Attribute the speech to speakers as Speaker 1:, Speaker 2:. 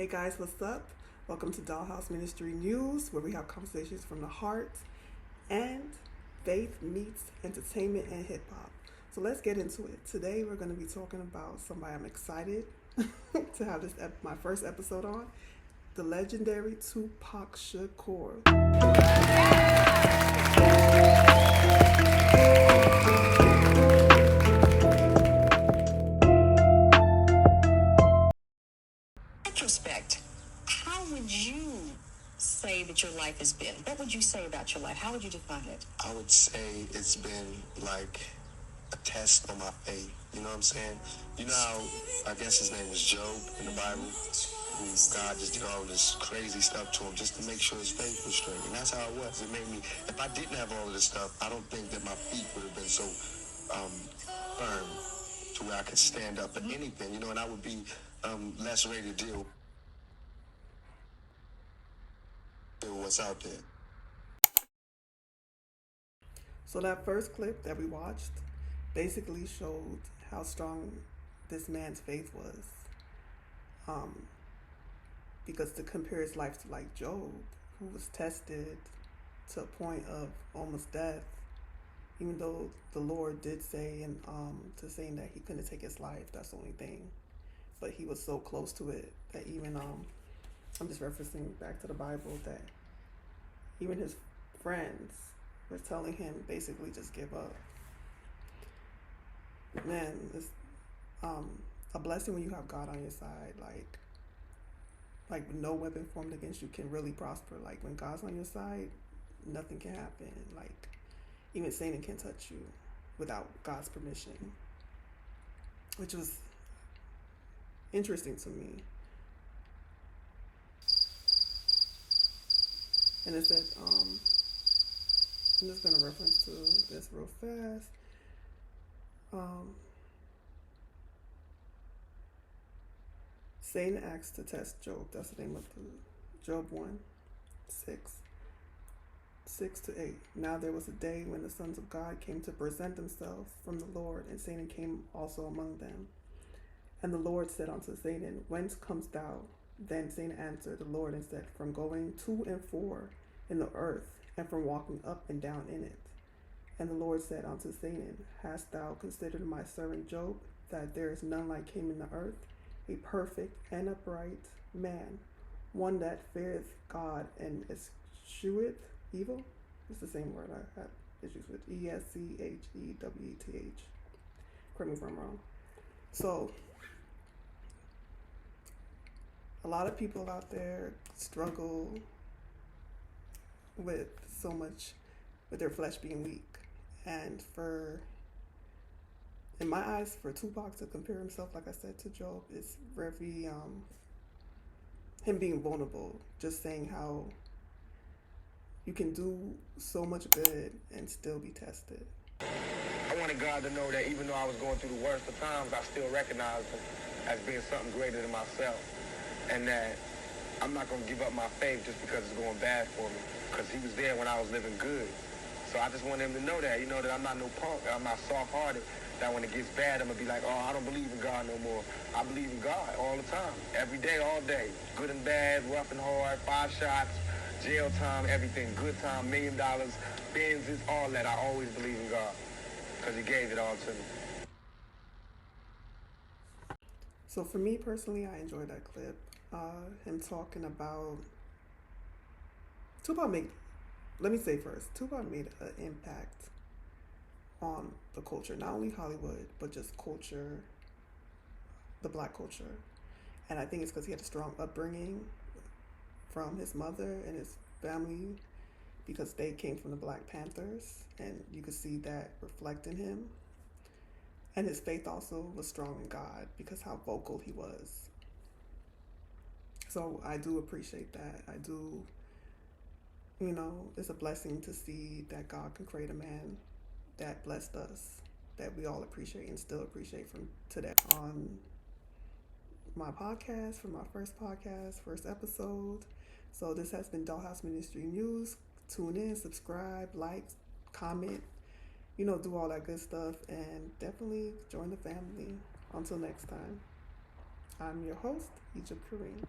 Speaker 1: Hey guys, what's up? Welcome to Dollhouse Ministry News, where we have conversations from the heart and faith meets entertainment and hip hop. So let's get into it. Today we're going to be talking about somebody I'm excited to have my first episode on, the legendary Tupac Shakur.
Speaker 2: Retrospect, how would you say that your life has been? What would you say about your life? How would you define it?
Speaker 3: I would say it's been like a test on my faith. You know what I'm saying? You know how, I guess his name was Job in the Bible, who God just did all this crazy stuff to him just to make sure his faith was straight. And that's how it was. It made me, if I didn't have all of this stuff, I don't think that my feet would have been so firm to where I could stand up for anything, you know, and I would be less ready to deal with what's out there.
Speaker 1: So that first clip that we watched basically showed how strong this man's faith was. Because to compare his life to like Job, who was tested to a point of almost death, even though the Lord did say to saying that he couldn't take his life, that's the only thing. But he was so close to it that even I'm just referencing back to the Bible, that even his friends were telling him basically just give up. Man, it's a blessing when you have God on your side. Like no weapon formed against you can really prosper. Like when God's on your side, nothing can happen. Like even Satan can't touch you without God's permission, which was interesting to me. And it said, I'm just going to reference to this real fast. Satan acts to test Job. That's the name of the Job 1:6-8. Now there was a day when the sons of God came to present themselves from the Lord, and Satan came also among them. And the Lord said unto Satan, Whence comest thou? Then Satan answered the Lord and said, From going to and fro in the earth, and from walking up and down in it. And the Lord said unto Satan, Hast thou considered my servant Job, that there is none like him in the earth, a perfect and upright man, one that feareth God and escheweth evil? It's the same word I had issues with. Escheweth. Correct me if I'm wrong. So a lot of people out there struggle with so much, with their flesh being weak. And in my eyes, for Tupac to compare himself, like I said, to Job, is very, him being vulnerable, just saying how you can do so much good and still be tested.
Speaker 4: I wanted God to know that even though I was going through the worst of times, I still recognized him as being something greater than myself. And that I'm not going to give up my faith just because it's going bad for me, because he was there when I was living good. So I just want him to know that, that I'm not no punk, I'm not soft-hearted, that when it gets bad, I'm going to be like, oh, I don't believe in God no more. I believe in God all the time, every day, all day, good and bad, rough and hard, 5 shots, jail time, everything, good time, $1 million, Benzes, all that. I always believe in God because he gave it all to me.
Speaker 1: So for me personally, I enjoyed that clip. Him talking about Tupac made an impact on the culture, not only Hollywood, but just culture, the black culture. And I think it's because he had a strong upbringing from his mother and his family, because they came from the Black Panthers, and you could see that reflect in him. And his faith also was strong in God because how vocal he was. So I do appreciate that. I do, it's a blessing to see that God can create a man that blessed us, that we all appreciate and still appreciate from today. On my podcast, for my first episode. So this has been Dollhouse Ministry News. Tune in, subscribe, like, comment, do all that good stuff, and definitely join the family. Until next time, I'm your host, Corinne.